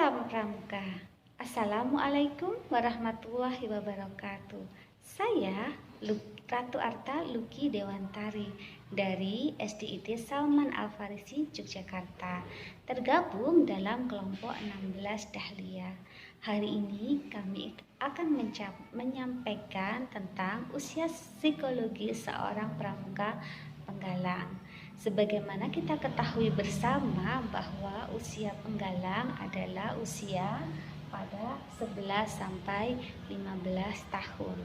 Salam Pramuka. Assalamualaikum warahmatullahi wabarakatuh. Saya Ratu Arta Luki Dewantari dari SDIT Salman Al Farisi Yogyakarta, tergabung dalam kelompok 16 Dahlia. Hari ini kami akan menyampaikan tentang usia psikologis seorang pramuka penggalang. Sebagaimana kita ketahui bersama bahwa usia penggalang adalah usia pada 11 sampai 15 tahun,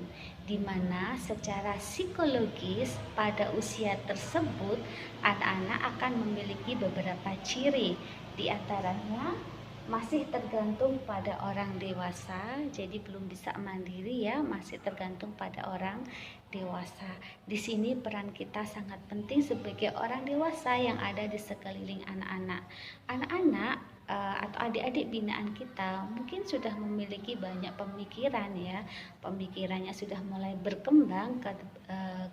di mana secara psikologis pada usia tersebut anak-anak akan memiliki beberapa ciri, di antaranya masih tergantung pada orang dewasa, jadi belum bisa mandiri ya, masih tergantung pada orang dewasa. Di sini peran kita sangat penting sebagai orang dewasa yang ada di sekeliling anak-anak. Anak-anak atau adik-adik binaan kita mungkin sudah memiliki banyak pemikiran ya, pemikirannya sudah mulai berkembang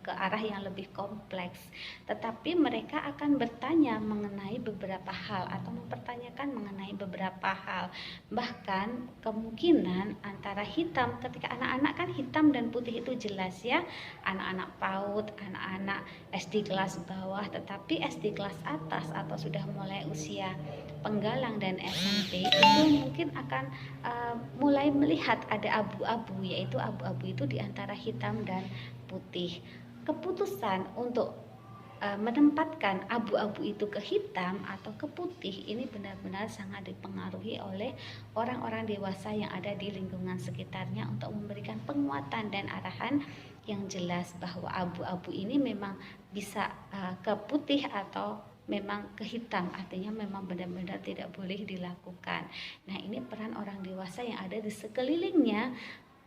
ke arah yang lebih kompleks, tetapi mereka akan bertanya mengenai beberapa hal atau mempertanyakan mengenai beberapa hal, bahkan kemungkinan antara hitam, ketika anak-anak kan hitam dan putih itu jelas ya, anak-anak PAUD, anak-anak SD kelas bawah, tetapi SD kelas atas atau sudah mulai usia penggalang dan SMP itu mungkin akan mulai melihat ada abu-abu, yaitu abu-abu itu diantara hitam dan putih. Keputusan untuk menempatkan abu-abu itu ke hitam atau ke putih ini benar-benar sangat dipengaruhi oleh orang-orang dewasa yang ada di lingkungan sekitarnya untuk memberikan penguatan dan arahan yang jelas bahwa abu-abu ini memang bisa ke putih atau memang ke hitam, artinya memang benar-benar tidak boleh dilakukan. Nah, ini peran orang dewasa yang ada di sekelilingnya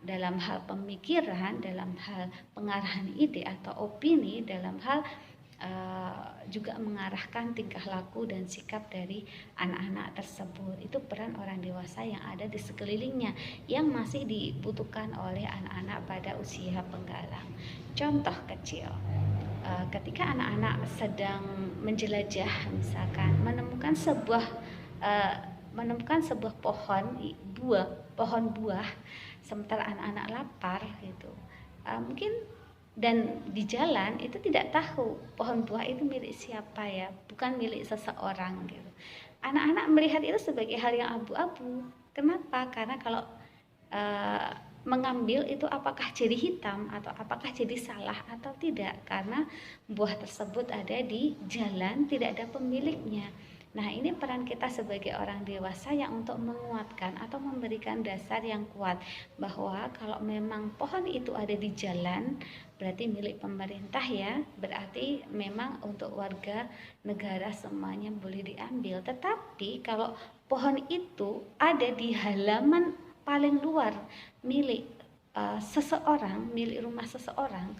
dalam hal pemikiran, dalam hal pengarahan ide atau opini, dalam hal juga mengarahkan tingkah laku dan sikap dari anak-anak tersebut. Itu peran orang dewasa yang ada di sekelilingnya yang masih dibutuhkan oleh anak-anak pada usia penggalang. Contoh kecil, ketika anak-anak sedang menjelajah, misalkan menemukan sebuah pohon buah, sementara anak-anak lapar gitu, mungkin dan di jalan itu tidak tahu pohon buah itu milik siapa ya, bukan milik seseorang gitu. Anak-anak melihat itu sebagai hal yang abu-abu. Kenapa? Karena kalau mengambil itu apakah jadi hitam atau apakah jadi salah atau tidak, karena buah tersebut ada di jalan, tidak ada pemiliknya. Nah, ini peran kita sebagai orang dewasa yang untuk menguatkan atau memberikan dasar yang kuat bahwa kalau memang pohon itu ada di jalan berarti milik pemerintah ya, berarti memang untuk warga negara semuanya boleh diambil. Tetapi kalau pohon itu ada di halaman paling luar milik seseorang, milik rumah seseorang,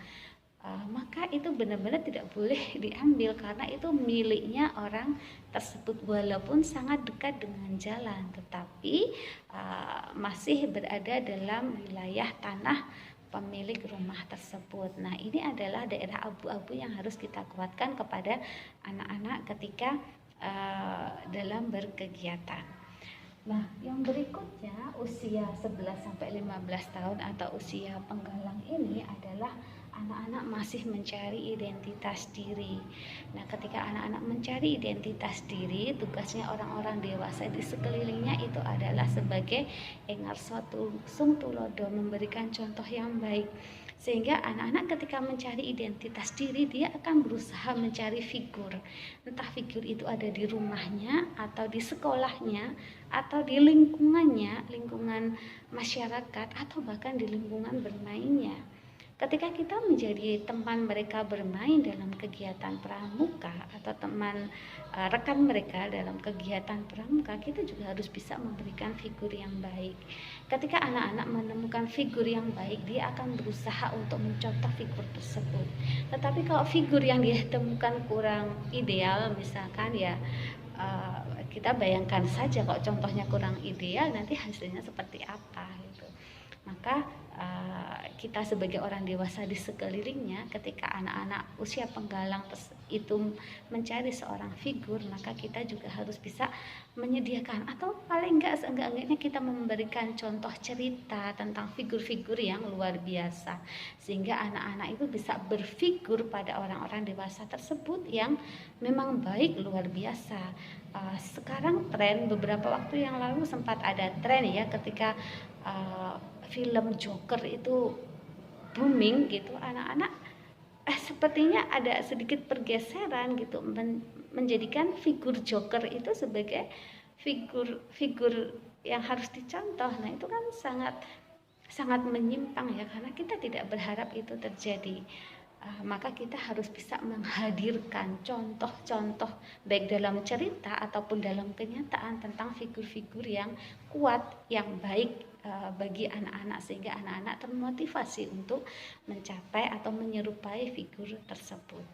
maka itu benar-benar tidak boleh diambil karena itu miliknya orang tersebut, walaupun sangat dekat dengan jalan, tetapi masih berada dalam wilayah tanah pemilik rumah tersebut. Nah, ini adalah daerah abu-abu yang harus kita kuatkan kepada anak-anak ketika dalam berkegiatan. Nah, yang berikutnya usia 11 sampai 15 tahun atau usia penggalang ini adalah anak-anak masih mencari identitas diri. Nah, ketika anak-anak mencari identitas diri, tugasnya orang-orang dewasa di sekelilingnya itu adalah sebagai engarso sung tulodo, memberikan contoh yang baik. Sehingga anak-anak ketika mencari identitas diri, dia akan berusaha mencari figur. Entah figur itu ada di rumahnya, atau di sekolahnya, atau di lingkungannya, lingkungan masyarakat, atau bahkan di lingkungan bermainnya. Ketika kita menjadi teman mereka bermain dalam kegiatan pramuka atau teman rekan mereka dalam kegiatan pramuka, kita juga harus bisa memberikan figur yang baik. Ketika anak-anak menemukan figur yang baik, dia akan berusaha untuk mencontoh figur tersebut. Tetapi kalau figur yang dia temukan kurang ideal, misalkan ya, kita bayangkan saja kalau contohnya kurang ideal, nanti hasilnya seperti apa gitu. Maka kita sebagai orang dewasa di sekelilingnya, ketika anak-anak usia penggalang itu mencari seorang figur, maka kita juga harus bisa menyediakan, atau paling enggak kita memberikan contoh cerita tentang figur-figur yang luar biasa, sehingga anak-anak itu bisa berfigur pada orang-orang dewasa tersebut yang memang baik, luar biasa. Sekarang tren, beberapa waktu yang lalu sempat ada tren ya, ketika film Joker itu booming gitu, anak-anak sepertinya ada sedikit pergeseran gitu, menjadikan figur Joker itu sebagai figur yang harus dicontoh. Nah itu kan sangat menyimpang ya, karena kita tidak berharap itu terjadi. Maka kita harus bisa menghadirkan contoh-contoh baik dalam cerita ataupun dalam kenyataan tentang figur-figur yang kuat, yang baik bagi anak-anak, sehingga anak-anak termotivasi untuk mencapai atau menyerupai figur tersebut.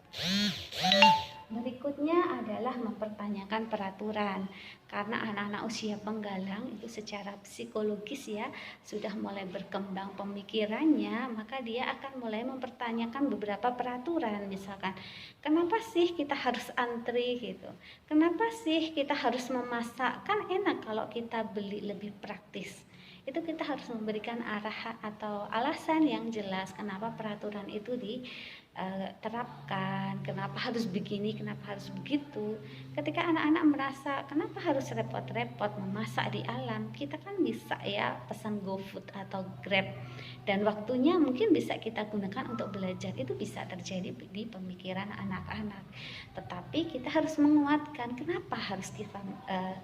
Berikutnya adalah mempertanyakan peraturan, karena anak-anak usia penggalang itu secara psikologis ya sudah mulai berkembang pemikirannya, maka dia akan mulai mempertanyakan beberapa peraturan. Misalkan, kenapa sih kita harus antri gitu, kenapa sih kita harus memasak, kan enak kalau kita beli, lebih praktis. Itu kita harus memberikan arahan atau alasan yang jelas kenapa peraturan itu diterapkan, kenapa harus begini, kenapa harus begitu. Ketika anak-anak merasa kenapa harus repot-repot memasak di alam, kita kan bisa ya pesan GoFood atau Grab, dan waktunya mungkin bisa kita gunakan untuk belajar. Itu bisa terjadi di pemikiran anak-anak. Tetapi kita harus menguatkan kenapa harus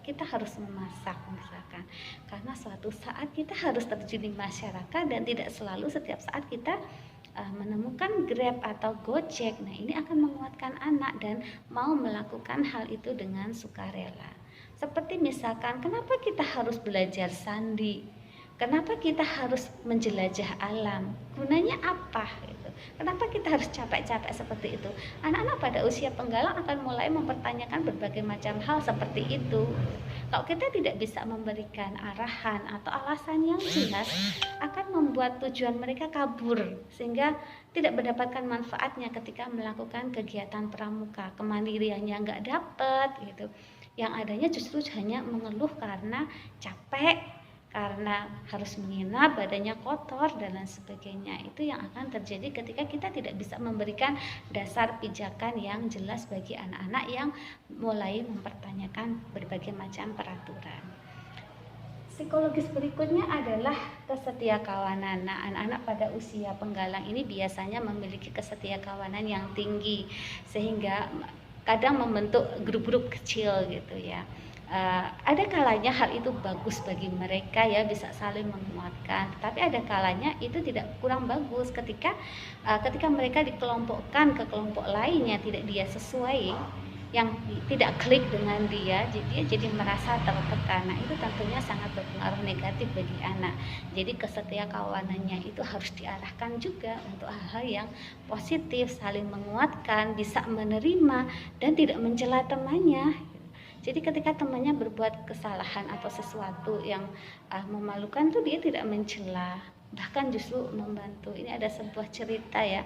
kita harus memasak misalkan, karena suatu saat kita harus terjun di masyarakat dan tidak selalu setiap saat kita menemukan Grab atau Gojek. Nah ini akan menguatkan anak dan mau melakukan hal itu dengan sukarela. Seperti misalkan, kenapa kita harus belajar sandi, kenapa kita harus menjelajah alam, gunanya apa gitu. Kenapa kita harus capek-capek seperti itu? Anak-anak pada usia penggalang akan mulai mempertanyakan berbagai macam hal seperti itu. Kalau kita tidak bisa memberikan arahan atau alasan yang jelas, akan membuat tujuan mereka kabur, sehingga tidak mendapatkan manfaatnya ketika melakukan kegiatan pramuka. Kemandiriannya nggak dapat gitu. Yang adanya justru hanya mengeluh karena capek, karena harus menginap, badannya kotor dan lain sebagainya. Itu yang akan terjadi ketika kita tidak bisa memberikan dasar pijakan yang jelas bagi anak-anak yang mulai mempertanyakan berbagai macam peraturan. Psikologis berikutnya adalah kesetiakawanan. Nah, anak-anak pada usia penggalang ini biasanya memiliki kesetiakawanan yang tinggi, sehingga kadang membentuk grup-grup kecil gitu ya. Ada kalanya hal itu bagus bagi mereka ya, bisa saling menguatkan. Tapi ada kalanya itu tidak, kurang bagus ketika mereka dikelompokkan ke kelompok lainnya tidak dia sesuai, yang tidak klik dengan dia, jadi merasa tertekan. Nah itu tentunya sangat berpengaruh negatif bagi anak. Jadi kesetiakawanannya itu harus diarahkan juga untuk hal-hal yang positif, saling menguatkan, bisa menerima dan tidak mencela temannya. Jadi ketika temannya berbuat kesalahan atau sesuatu yang memalukan tuh dia tidak mencela, bahkan justru membantu. Ini ada sebuah cerita ya,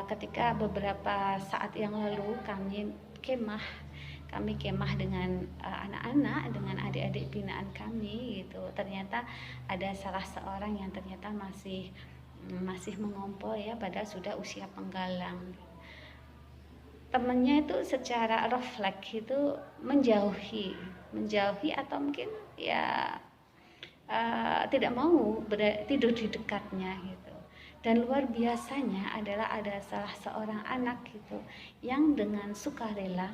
ketika beberapa saat yang lalu kami kemah dengan anak-anak, dengan adik-adik binaan kami gitu. Ternyata ada salah seorang yang ternyata masih mengompol ya, padahal sudah usia penggalang. Temannya itu secara refleks itu menjauhi atau mungkin ya tidak mau tidur di dekatnya gitu. Dan luar biasanya adalah ada salah seorang anak gitu yang dengan sukarela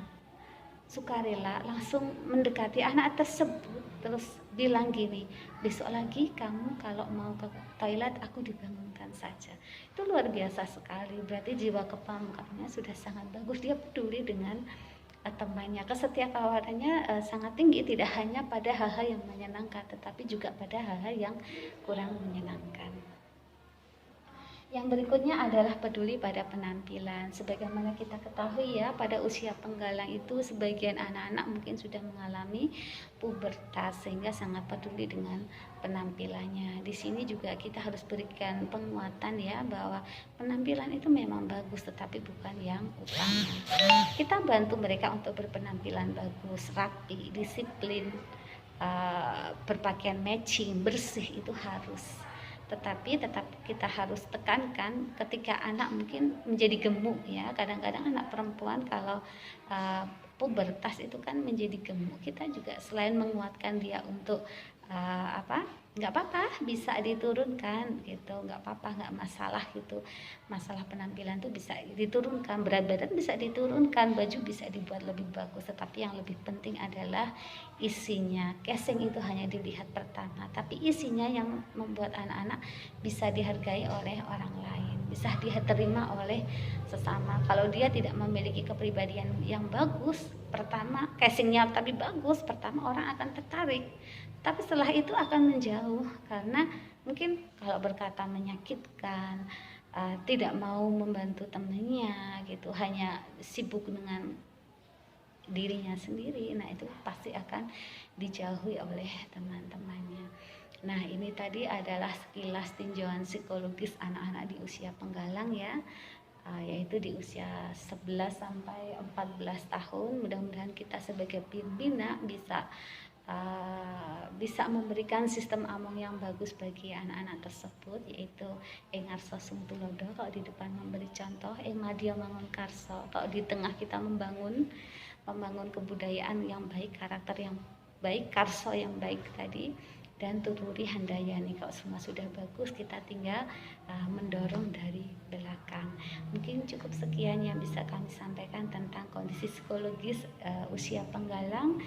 langsung mendekati anak tersebut, terus bilang gini, besok lagi kamu kalau mau ke toilet aku dibangunkan saja. Itu luar biasa sekali, berarti jiwa kepemukaannya sudah sangat bagus. Dia peduli dengan temannya, kesetiakawanannya sangat tinggi, tidak hanya pada hal-hal yang menyenangkan tetapi juga pada hal-hal yang kurang menyenangkan. Yang berikutnya adalah peduli pada penampilan. Sebagaimana kita ketahui ya, pada usia penggalang itu sebagian anak-anak mungkin sudah mengalami pubertas sehingga sangat peduli dengan penampilannya. Di sini juga kita harus berikan penguatan ya, bahwa penampilan itu memang bagus tetapi bukan yang utama. Kita bantu mereka untuk berpenampilan bagus, rapi, disiplin, berpakaian matching, bersih itu harus. Tetapi tetap kita harus tekankan ketika anak mungkin menjadi gemuk ya, kadang-kadang anak perempuan kalau pubertas itu kan menjadi gemuk, kita juga selain menguatkan dia untuk nggak apa-apa, bisa diturunkan gitu, nggak apa-apa, nggak masalah gitu. Masalah penampilan tuh bisa diturunkan, berat badan bisa diturunkan, baju bisa dibuat lebih bagus, tetapi yang lebih penting adalah isinya. Casing itu hanya dilihat pertama, tapi isinya yang membuat anak-anak bisa dihargai oleh orang lain, bisa diterima oleh sesama. Kalau dia tidak memiliki kepribadian yang bagus, pertama casingnya tapi bagus, pertama orang akan tertarik, tapi setelah itu akan menjauh karena mungkin kalau berkata menyakitkan, tidak mau membantu temannya gitu, hanya sibuk dengan dirinya sendiri. Nah itu pasti akan dijauhi oleh teman-temannya. Nah ini tadi adalah sekilas tinjauan psikologis anak-anak di usia penggalang ya, yaitu di usia 11 sampai 14 tahun. Mudah-mudahan kita sebagai pembina bisa memberikan sistem among yang bagus bagi anak-anak tersebut, yaitu ing arsa sungtulodo kalau di depan memberi contoh, ing madya mangun karso kalau di tengah kita membangun kebudayaan yang baik, karakter yang baik, karso yang baik tadi, dan tururi handayani kalau semua sudah bagus, kita tinggal mendorong dari belakang. Mungkin cukup sekian yang bisa kami sampaikan tentang kondisi psikologis usia penggalang.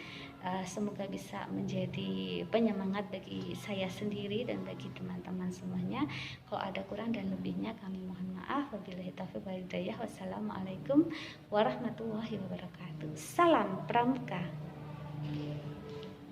Semoga bisa menjadi penyemangat bagi saya sendiri dan bagi teman-teman semuanya. Kalau ada kurang dan lebihnya kami mohon maaf. Wabillahi taufiq wal hidayah. Wassalamualaikum warahmatullahi wabarakatuh. Salam Pramuka.